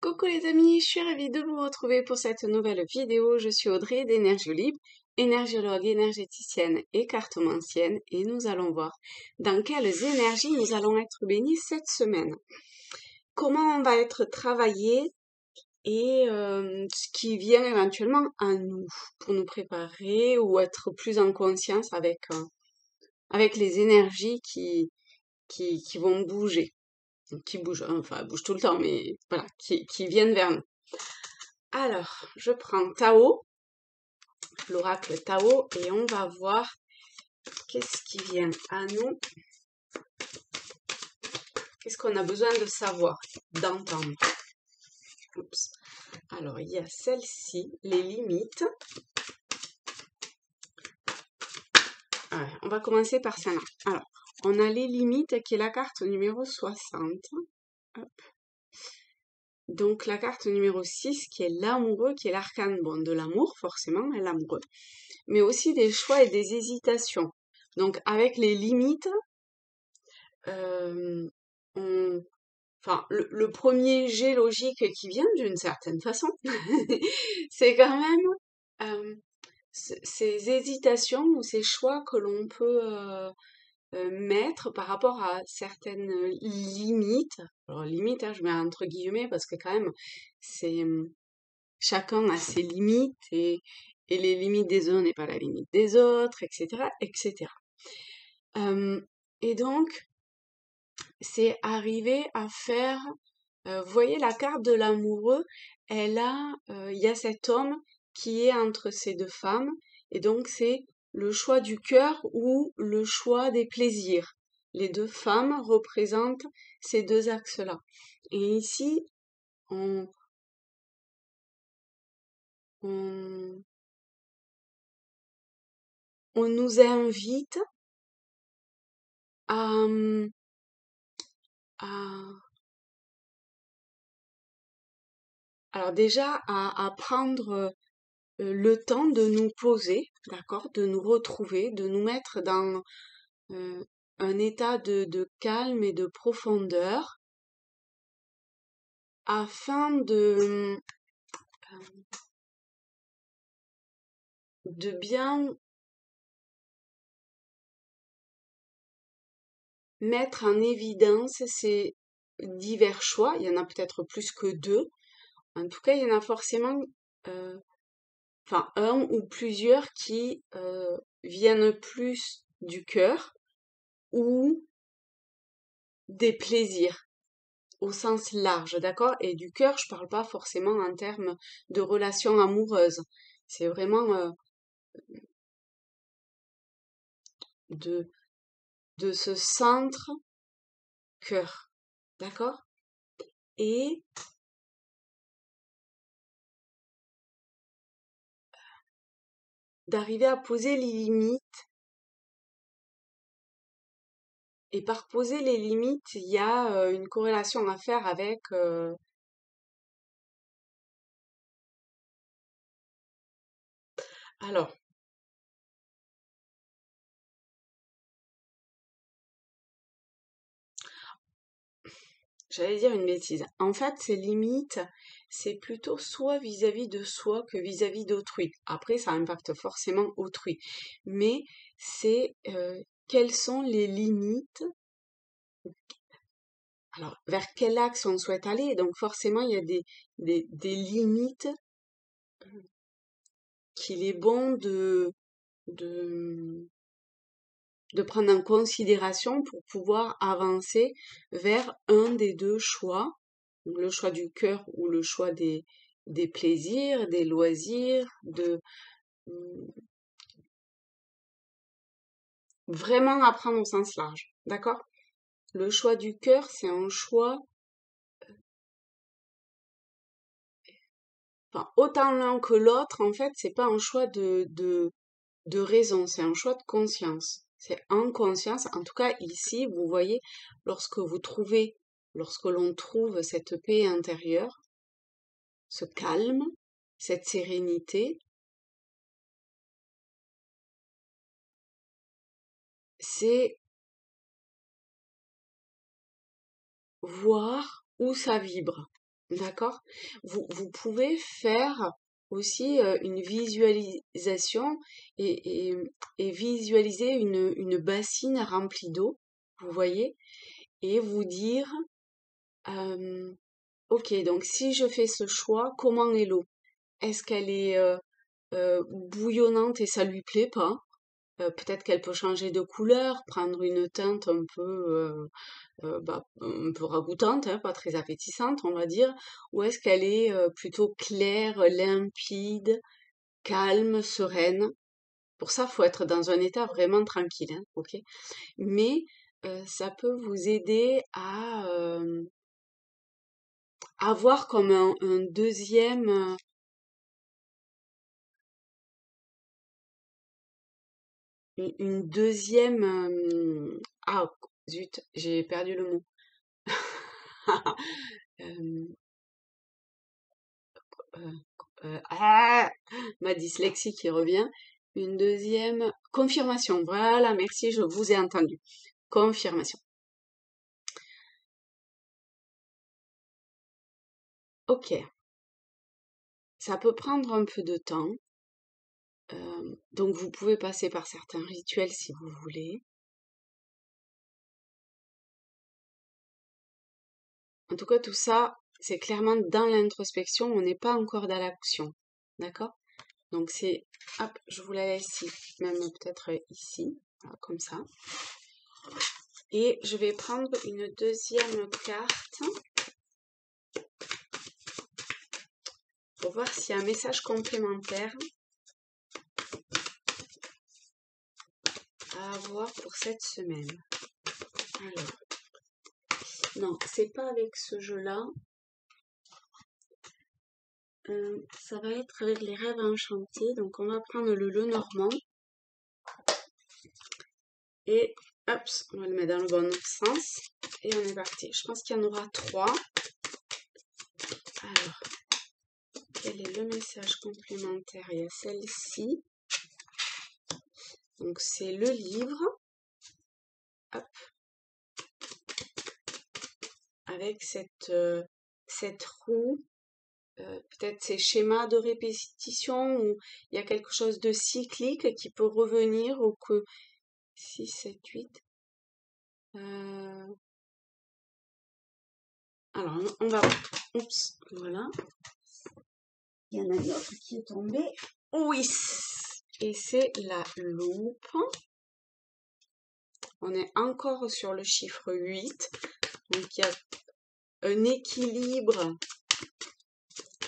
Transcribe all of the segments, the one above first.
Coucou les amis, je suis ravie de vous retrouver pour cette nouvelle vidéo. Je suis Audrey d'Énergie Libre, énergiologue, énergéticienne et cartomancienne, et nous allons voir dans quelles énergies nous allons être bénis cette semaine. Comment on va être travaillé et ce qui vient éventuellement à nous pour nous préparer ou être plus en conscience avec les énergies qui vont bouger. Qui bougent, enfin bougent tout le temps, mais voilà, qui viennent vers nous. Alors, je prends Tao, l'oracle Tao, et on va voir qu'est-ce qui vient à nous, qu'est-ce qu'on a besoin de savoir, d'entendre. Oups. Alors, il y a celle-ci, les limites. Ouais, on va commencer par celle-là. Alors, on a les limites, qui est la carte numéro 60. Hop. Donc, la carte numéro 6, qui est l'amoureux, qui est l'arcane de l'amour, forcément, l'amoureux, mais aussi des choix et des hésitations. Donc, avec les limites, le premier jet logique qui vient d'une certaine façon, c'est quand même ces hésitations ou ces choix que l'on peut mettre par rapport à certaines limites. Alors limites, hein, je mets entre guillemets parce que quand même, c'est chacun a ses limites et les limites des uns n'est pas la limite des autres, etc., etc. Et donc, c'est arriver à faire, vous voyez la carte de l'amoureux, il y a cet homme qui est entre ces deux femmes, et donc c'est le choix du cœur ou le choix des plaisirs. Les deux femmes représentent ces deux axes-là. Et ici, on nous invite à, alors déjà à prendre le temps de nous poser, d'accord, de nous retrouver, de nous mettre dans un état de calme et de profondeur afin de bien mettre en évidence ces divers choix. Il y en a peut-être plus que deux. En tout cas, il y en a forcément un ou plusieurs qui viennent plus du cœur ou des plaisirs au sens large, d'accord? Et du cœur, je parle pas forcément en termes de relations amoureuses. C'est vraiment de ce centre cœur, d'accord? Et d'arriver à poser les limites. Et par poser les limites, il y a une corrélation à faire avec alors, j'allais dire une bêtise. En fait, ces limites, c'est plutôt soit vis-à-vis de soi que vis-à-vis d'autrui. Après, ça impacte forcément autrui. Mais c'est quelles sont les limites, alors vers quel axe on souhaite aller. Donc forcément, il y a des limites qu'il est bon de, de prendre en considération pour pouvoir avancer vers un des deux choix, le choix du cœur ou le choix des plaisirs, des loisirs, vraiment apprendre au sens large, d'accord? Le choix du cœur, c'est un choix, enfin, autant l'un que l'autre, en fait, c'est pas un choix de raison, c'est un choix de conscience. C'est en conscience, en tout cas ici, vous voyez, lorsque l'on trouve cette paix intérieure, ce calme, cette sérénité, c'est voir où ça vibre. d'accord? Vous pouvez faire aussi une visualisation et visualiser une bassine remplie d'eau, vous voyez, et vous dire, ok, donc si je fais ce choix, comment est l'eau? Est-ce qu'elle est bouillonnante et ça lui plaît pas? Peut-être qu'elle peut changer de couleur, prendre une teinte un peu ragoûtante, hein, pas très appétissante, on va dire, ou est-ce qu'elle est plutôt claire, limpide, calme, sereine? Pour ça, faut être dans un état vraiment tranquille, hein, ok? Mais ça peut vous aider à avoir comme un deuxième, une deuxième, ah zut, j'ai perdu le mot. Euh, euh, ah, ma dyslexie qui revient. Une deuxième confirmation. Voilà, merci, je vous ai entendu. Confirmation. Ok, ça peut prendre un peu de temps. Donc vous pouvez passer par certains rituels si vous voulez. En tout cas, tout ça, c'est clairement dans l'introspection, on n'est pas encore dans l'action. D'accord? Donc c'est, hop, je vous la laisse ici, même peut-être ici, voilà, comme ça. Et je vais prendre une deuxième carte pour voir s'il y a un message complémentaire à avoir pour cette semaine. Alors, non, c'est pas avec ce jeu-là. Ça va être avec les rêves enchantés. Donc on va prendre le Lenormand. Et hop, on va le mettre dans le bon sens. Et on est parti. Je pense qu'il y en aura 3. Alors, quel est le message complémentaire? Il y a celle-ci. Donc c'est le livre. Hop. Avec cette roue. Peut-être ces schémas de répétition où il y a quelque chose de cyclique qui peut revenir ou que 6, 7, 8. Alors, on va... Oups, voilà. Il y en a une autre qui est tombée. Oui. Et c'est la loupe. On est encore sur le chiffre 8. Donc, il y a un équilibre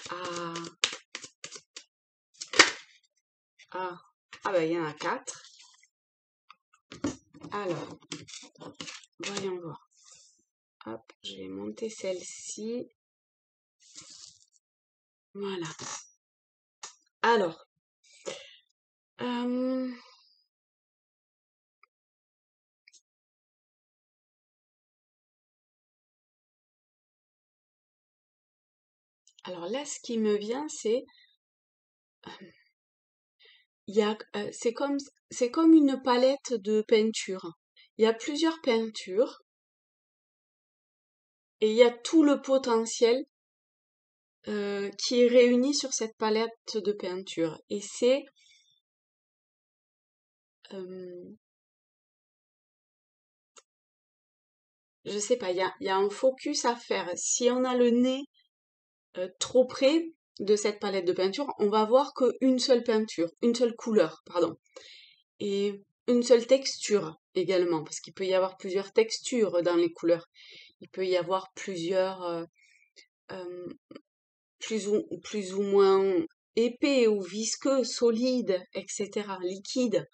à... Ah ben, il y en a 4. Alors, voyons voir. Hop, je vais monter celle-ci. Voilà. Alors, alors là, ce qui me vient, c'est c'est comme une palette de peinture. Il y a plusieurs peintures et il y a tout le potentiel qui est réuni sur cette palette de peinture. Et c'est je sais pas, il y a un focus à faire. Si on a le nez trop près de cette palette de peinture, on va voir qu'une seule peinture, une seule couleur, pardon. Et une seule texture également, parce qu'il peut y avoir plusieurs textures dans les couleurs. Il peut y avoir plusieurs, plus ou moins épais ou visqueux, solides, etc., liquides.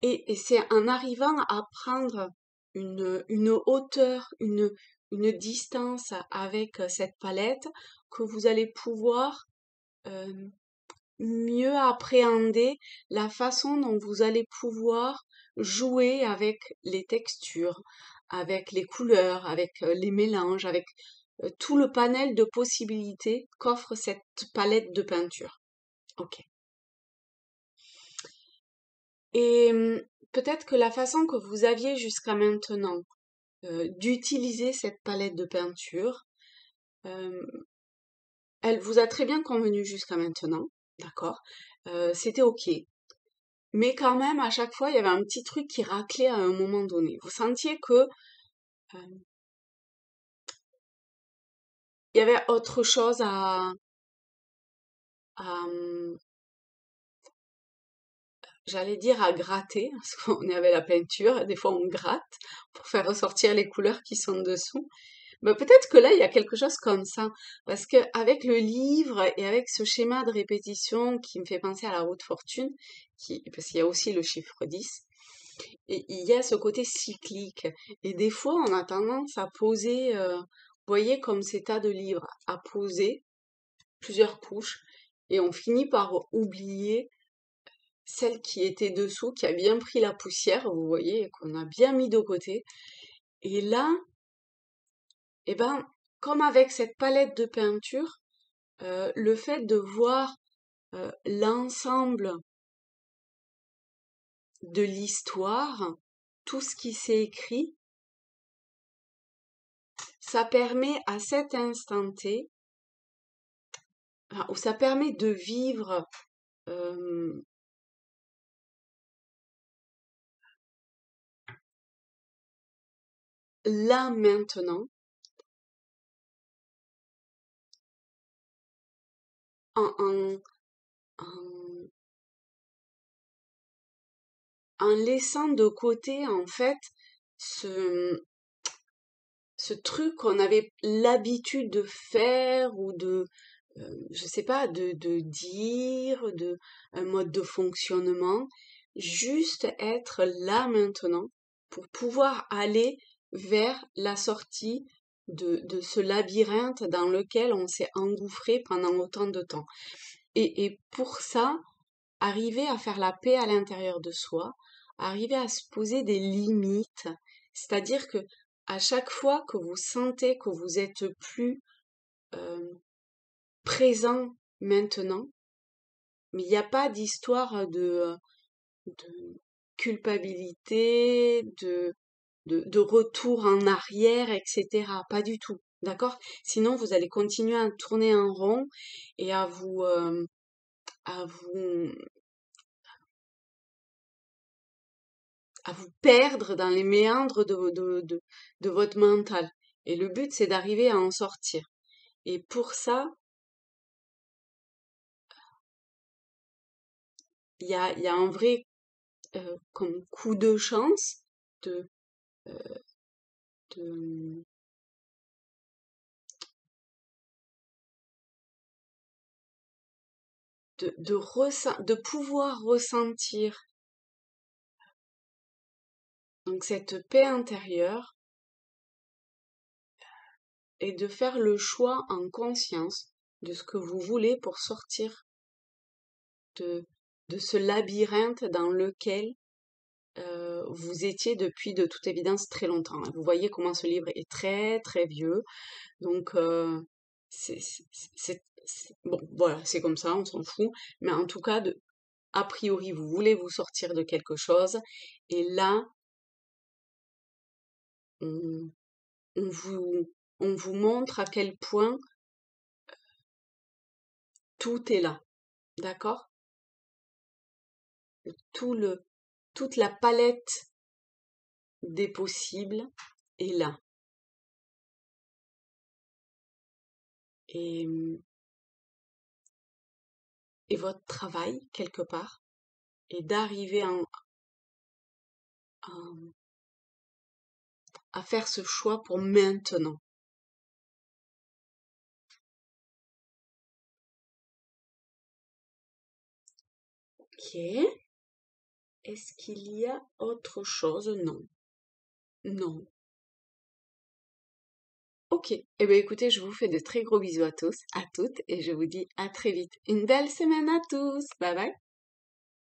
Et c'est en arrivant à prendre une hauteur, une distance avec cette palette que vous allez pouvoir mieux appréhender la façon dont vous allez pouvoir jouer avec les textures, avec les couleurs, avec les mélanges, avec tout le panel de possibilités qu'offre cette palette de peinture. Ok. Et peut-être que la façon que vous aviez jusqu'à maintenant d'utiliser cette palette de peinture, euh, elle vous a très bien convenu jusqu'à maintenant, d'accord? C'était ok. Mais quand même, à chaque fois, il y avait un petit truc qui raclait à un moment donné. Vous sentiez que euh, il y avait autre chose à, j'allais dire à gratter, parce qu'on est avec la peinture, des fois on gratte pour faire ressortir les couleurs qui sont dessous. Mais peut-être que là, il y a quelque chose comme ça, parce que avec le livre et avec ce schéma de répétition qui me fait penser à la haute fortune, parce qu'il y a aussi le chiffre 10, et il y a ce côté cyclique. Et des fois, on a tendance à poser, vous voyez, comme ces tas de livres, à poser plusieurs couches, et on finit par oublier celle qui était dessous, qui a bien pris la poussière, vous voyez, et qu'on a bien mis de côté. Et là, eh ben, comme avec cette palette de peinture, le fait de voir l'ensemble de l'histoire, tout ce qui s'est écrit, ça permet à cet instant T, ou ça permet de vivre euh, là maintenant, en, en, en, en laissant de côté en fait ce, ce truc qu'on avait l'habitude de faire ou je sais pas, de dire, un mode de fonctionnement, juste être là maintenant pour pouvoir aller vers la sortie de ce labyrinthe dans lequel on s'est engouffré pendant autant de temps. Et pour ça, arriver à faire la paix à l'intérieur de soi, arriver à se poser des limites, c'est-à-dire que à chaque fois que vous sentez que vous êtes plus euh, présent maintenant, mais il n'y a pas d'histoire de culpabilité, de retour en arrière, etc. Pas du tout, d'accord? Sinon, vous allez continuer à tourner en rond et à vous, à vous perdre dans les méandres de votre mental. Et le but, c'est d'arriver à en sortir. Et pour ça, il y a un vrai comme coup de chance de, de, de pouvoir ressentir donc cette paix intérieure et de faire le choix en conscience de ce que vous voulez pour sortir de, de ce labyrinthe dans lequel vous étiez depuis de toute évidence très longtemps. Vous voyez comment ce livre est très très vieux, donc bon voilà, c'est comme ça, on s'en fout, mais en tout cas, a priori, vous voulez vous sortir de quelque chose, et là, on, on vous, on vous montre à quel point tout est là, d'accord? Tout le, toute la palette des possibles est là. Et, et votre travail, quelque part, est d'arriver à faire ce choix pour maintenant. Ok. Est-ce qu'il y a autre chose? Non. Non. Ok. Eh bien écoutez, je vous fais de très gros bisous à tous, à toutes, et je vous dis à très vite. Une belle semaine à tous. Bye bye.